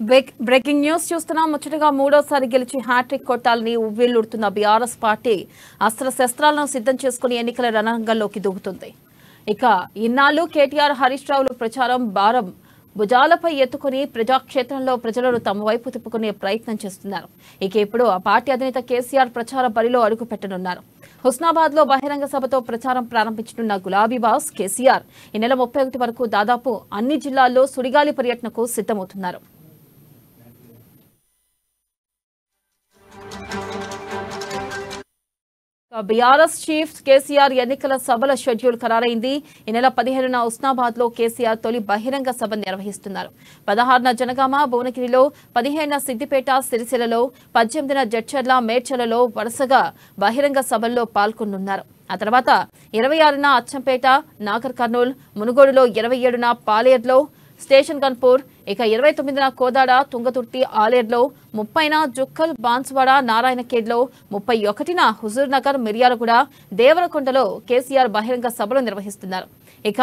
Breaking news చూస్తున్నాం. ముచ్చటగా మూడోసారి గెలిచి హ్యాట్రిక్ కొట్టాలని ఉవ్విళ్లూరుతున్న బీఆర్ఎస్ పార్టీ అస్త్రశస్త్రాలను సిద్ధం చేసుకుని ఎన్నికల రణరంగంలోకి దిగుతుంది. ఇక ఇన్నాళ్లు కేటీఆర్ హరీష్ రావులు ప్రచారం భారం భుజాలపై ఎత్తుకుని ప్రజాక్షేత్రంలో ప్రజలను తమ వైపు తిప్పుకునే ప్రయత్నం చేస్తున్నారు. ఇక ఇప్పుడు ఆ పార్టీ అధినేత కేసీఆర్ ప్రచార బరిలో అడుగు పెట్టనున్నారు. హుస్నాబాద్ లో బహిరంగ సభతో ప్రచారం ప్రారంభించనున్న గులాబీ బాస్ కేసీఆర్ ఈ నెల 31 వరకు దాదాపు అన్ని జిల్లాల్లో సుడిగాలి పర్యటనకు సిద్ధమవుతున్నారు. బీఆర్ఎస్ చీఫ్ కేసీఆర్ ఎన్నికల సభల షెడ్యూల్ ఖరారైంది. ఈ నెల 15న హుస్నాబాద్ లో కేసీఆర్ తొలి బహిరంగ సభ నిర్వహిస్తున్నారు. 16న జనగామ, భువనగిరిలో, 15న సిద్దిపేట, సిరిసిల్లలో, 18న జడ్చర్ల, మేడ్చలలో వరుసగా బహిరంగ సభల్లో పాల్గొనున్నారు. ఆ తర్వాత 26న అచ్చంపేట, నాగర్ కర్నూల్, మునుగోడులో, 27న పాలేరులో, స్టేషన్ గన్పూర్, ఇక 29న కోదాడ, తుంగతుర్తి, ఆలేరులో, 30న జుక్కల్, బాన్సువాడ, నారాయణఖేడ్లో, 31న హుజూర్ నగర్, మిర్యాలగూడ, దేవరకొండలో కేసీఆర్ బహిరంగ సభలు నిర్వహిస్తున్నారు. ఇక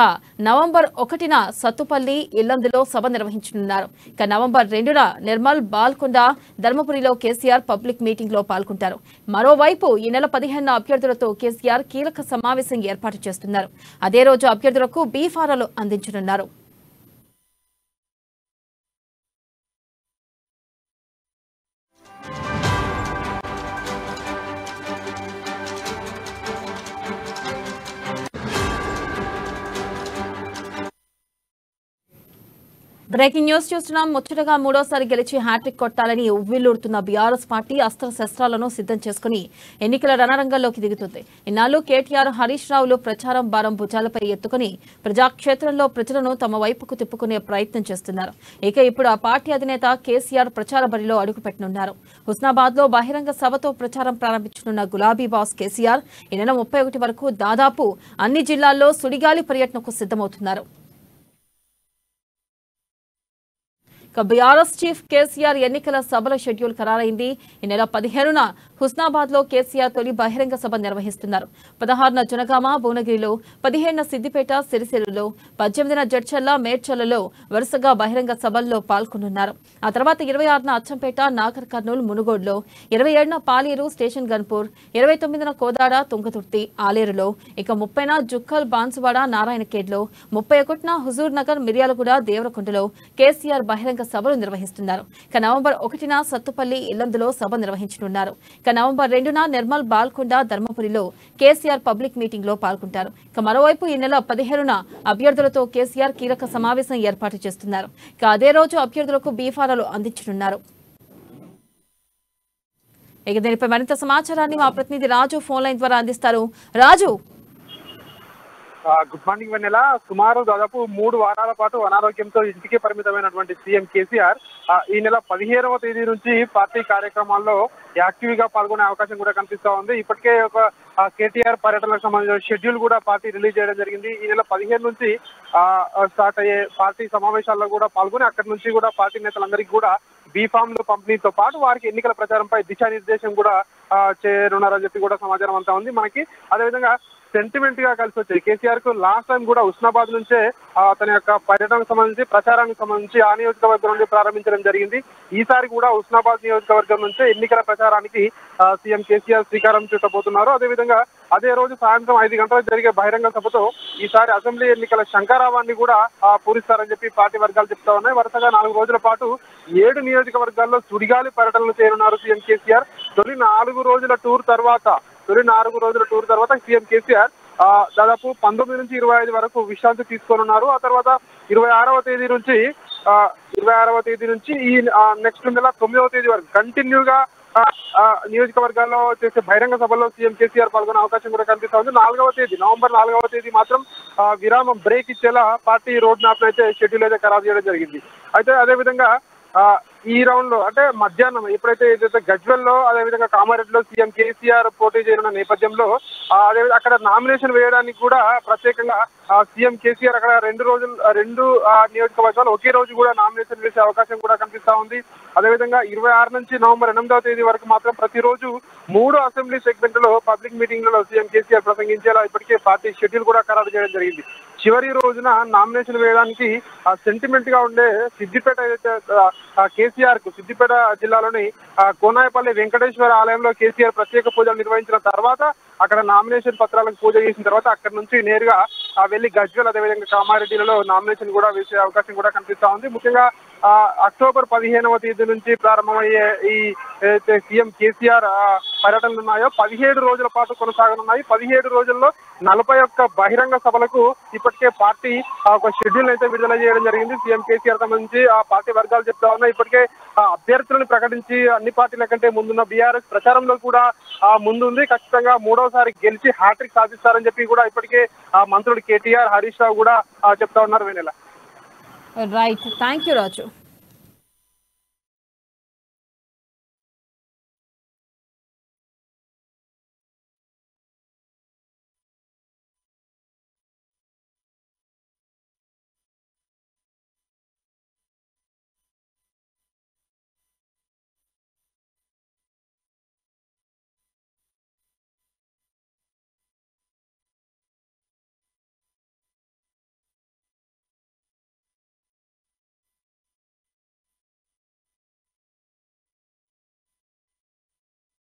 నవంబర్ 1న సత్తుపల్లి, ఇల్లందులో సభ నిర్వహించనున్నారు. ఇక నవంబర్ 2న నిర్మల్, బాల్కొండ, ధర్మపురిలో కేసీఆర్ పబ్లిక్ మీటింగ్ లో పాల్గొంటారు. మరోవైపు ఈ నెల 15న అభ్యర్థులతో కేసీఆర్ కీలక సమావేశం ఏర్పాటు చేస్తున్నారు. అదే రోజు అభ్యర్థులకు బీఫారాలు అందించనున్నారు. బ్రేకింగ్ న్యూస్ చూస్తున్నాం. ముచ్చటగా మూడోసారి గెలిచి హ్యాట్రిక్ కొట్టాలని ఉవ్విళ్లూరుతున్న బీఆర్ఎస్ పార్టీ అస్త్రశస్త్రాలను సిద్ధం చేసుకుని ఎన్నికల రణరంగంలోకి దిగుతుంది. ఇన్నాళ్లు కేటీఆర్ హరీష్ రావులు ప్రచారం భారం భుజాలపై ఎత్తుకుని ప్రజాక్షేత్రంలో ప్రజలను తమ వైపుకు తిప్పుకునే ప్రయత్నం చేస్తున్నారు. ఇక ఇప్పుడు ఆ పార్టీ అధినేత కేసీఆర్ ప్రచార బరిలో అడుగుపెట్టనున్నారు. హుస్నాబాద్ లో బహిరంగ సభతో ప్రచారం ప్రారంభించనున్న గులాబీ బాస్ కేసీఆర్ ఈ నెల 31 వరకు దాదాపు అన్ని జిల్లాల్లో సుడిగాలి పర్యటనకు సిద్ధమవుతున్నారు. బీఆర్ఎస్ చీఫ్ కేసీఆర్ ఎన్నికల సభల షెడ్యూల్ ఖరారైంది. ఈ నెల 15న హుస్నాబాద్ లో కేసీఆర్ తొలి బహిరంగ సభ నిర్వహిస్తున్నారు. 16న జనగామ, భువనగిరిలో, 15న సిద్దిపేట, సిరిసిల్లలో, 18న జడ్చర్ల, మేడ్చలలో వరుసగా బహిరంగ సభల్లో పాల్గొనున్నారు. ఆ తర్వాత 26న అచ్చంపేట, నాగర్ కర్నూల్, మునుగోడులో, 27న పాలేరు, స్టేషన్ గన్పూర్, 29న కోదాడ, తుంగతుర్తి, ఆలేరులో, ఇక 30న జుక్కల్, బాన్సువాడ, నారాయణఖేడ్లో, 31న హుజూర్ నగర్, మిర్యాలగూడ, దేవరకొండలో కేసీఆర్ బహిరంగ సభలు నిర్వహిస్తున్నారు. ఇక నవంబర్ 1న సత్తుపల్లి, ఇల్లందులో సభ నిర్వహించనున్నారు. ఇక నవంబర్ 2న నిర్మల్, బాల్కొండ, ధర్మపురిలో కేసీఆర్ పబ్లిక్ మీటింగ్ లో పాల్గొంటారు. ఇక మరోవైపు ఈ నెల 15న అభ్యర్థులతో కేసీఆర్ కీలక సమావేశం ఏర్పాటు చేస్తున్నారు. ఇక అదే రోజు అభ్యర్థులకు బీఫారాలు అందించనున్నారు. ఇక దీనిపై మరింత సమాచారాన్ని మా ప్రతినిధి రాజు ఫోన్ లైన్ ద్వారా అందిస్తారు. రాజు, గుడ్ మార్నింగ్ వెన్నెల. సుమారు దాదాపు 3 వారాల పాటు అనారోగ్యంతో ఇంటికి పరిమితమైనటువంటి సీఎం కేసీఆర్ ఈ నెల 15వ తేదీ నుంచి పార్టీ కార్యక్రమాల్లో యాక్టివ్ గా పాల్గొనే అవకాశం కూడా కనిపిస్తా ఉంది. ఇప్పటికే ఒక కేటీఆర్ పర్యటనకు సంబంధించిన షెడ్యూల్ కూడా పార్టీ రిలీజ్ చేయడం జరిగింది. ఈ నెల 15 నుంచి స్టార్ట్ అయ్యే పార్టీ సమావేశాల్లో కూడా పాల్గొని అక్కడి నుంచి కూడా పార్టీ నేతలందరికీ కూడా బీఫామ్లు పంపిణీతో పాటు వారికి ఎన్నికల ప్రచారంపై దిశానిర్దేశం కూడా చేయనున్నారని చెప్పి కూడా సమాచారం అంతా ఉంది మనకి. అదేవిధంగా సెంటిమెంట్ గా కలిసి వచ్చాయి. కేసీఆర్ కు లాస్ట్ టైం కూడా హుస్నాబాద్ నుంచే తన యొక్క పర్యటనకు సంబంధించి ప్రచారానికి సంబంధించి ఆ నియోజకవర్గం నుండి ప్రారంభించడం జరిగింది. ఈసారి కూడా హుస్నాబాద్ నియోజకవర్గం నుంచే ఎన్నికల ప్రచారానికి సీఎం కేసీఆర్ శ్రీకారం చుట్టబోతున్నారు. అదేవిధంగా అదే రోజు సాయంత్రం 5 గంటలకు జరిగే బహిరంగ సభతో ఈసారి అసెంబ్లీ ఎన్నికల శంఖారావాన్ని కూడా పూరిస్తారని చెప్పి పార్టీ వర్గాలు చెప్తా ఉన్నాయి. వరుసగా 4 రోజుల పాటు 7 నియోజకవర్గాల్లో సుడిగాలి పర్యటనలు చేయనున్నారు సీఎం కేసీఆర్. తొలి 4 రోజుల టూర్ తర్వాత సీఎం కేసీఆర్ దాదాపు 19 నుంచి 25 వరకు విశ్రాంతి తీసుకోనున్నారు. ఆ తర్వాత 26వ తేదీ నుంచి ఈ నెక్స్ట్ నెల 9వ తేదీ వరకు కంటిన్యూగా నియోజకవర్గాల్లో చేసే బహిరంగ సభలో సీఎం కేసీఆర్ పాల్గొనే అవకాశం కూడా కనిపిస్తా ఉంది. నవంబర్ 4వ తేదీ మాత్రం విరామం బ్రేక్ ఇచ్చేలా పార్టీ రోడ్ మ్యాప్ అయితే షెడ్యూల్ అయితే ఖరారు చేయడం జరిగింది. అయితే అదేవిధంగా ఈ రౌండ్ లో అంటే మధ్యాహ్నం ఎప్పుడైతే ఏదైతే గజ్వెల్ లో అదేవిధంగా కామారెడ్డిలో సీఎం కేసీఆర్ పోటీ చేయనున్న నేపథ్యంలో అదేవిధంగా అక్కడ నామినేషన్ వేయడానికి కూడా ప్రత్యేకంగా సీఎం కేసీఆర్ అక్కడ 2 నియోజకవర్గాలు ఒకే రోజు కూడా నామినేషన్ వేసే అవకాశం కూడా కనిపిస్తా ఉంది. అదేవిధంగా 26 నుంచి నవంబర్ 8వ తేదీ వరకు మాత్రం ప్రతిరోజు 3 అసెంబ్లీ సెగ్మెంట్ లో పబ్లిక్ మీటింగ్లలో సీఎం కేసీఆర్ ప్రసంగించేలా ఇప్పటికే పార్టీ షెడ్యూల్ కూడా ఖరారు చేయడం జరిగింది. చివరి రోజున నామినేషన్ వేయడానికి సెంటిమెంట్ గా ఉండే సిద్దిపేట కేసీఆర్ కు సిద్దిపేట జిల్లాలోని కోనాయపల్లి వెంకటేశ్వర ఆలయంలో కేసీఆర్ ప్రత్యేక పూజలు నిర్వహించిన తర్వాత అక్కడ నామినేషన్ పత్రాలకు పూజ చేసిన తర్వాత అక్కడి నుంచి నేరుగా వెళ్లి గజ్వేల్ అదేవిధంగా కామారెడ్డిలలో నామినేషన్ కూడా వేసే అవకాశం కూడా కనిపిస్తా ఉంది. ముఖ్యంగా అక్టోబర్ 15వ తేదీ నుంచి ప్రారంభమయ్యే ఈ సీఎం కేసీఆర్ పర్యటనలు ఉన్నాయో 17 రోజుల పాటు కొనసాగనున్నాయి. 17 రోజుల్లో 41 బహిరంగ సభలకు ఇప్పటికే పార్టీ ఒక షెడ్యూల్ అయితే విడుదల చేయడం జరిగింది. సీఎం కేసీఆర్ సంబంధించి ఆ పార్టీ వర్గాలు చెప్తా ఉన్నాయి. ఇప్పటికే అభ్యర్థులను ప్రకటించి అన్ని పార్టీల కంటే ముందున్న బీఆర్ఎస్ ప్రచారంలో కూడా ముందుంది. ఖచ్చితంగా మూడోసారి గెలిచి హ్యాట్రిక్ సాధిస్తారని చెప్పి కూడా ఇప్పటికే మంత్రులు కేటీఆర్ హరీష్ రావు కూడా చెప్తా ఉన్నారు. Vennela. Right, thank you Raju.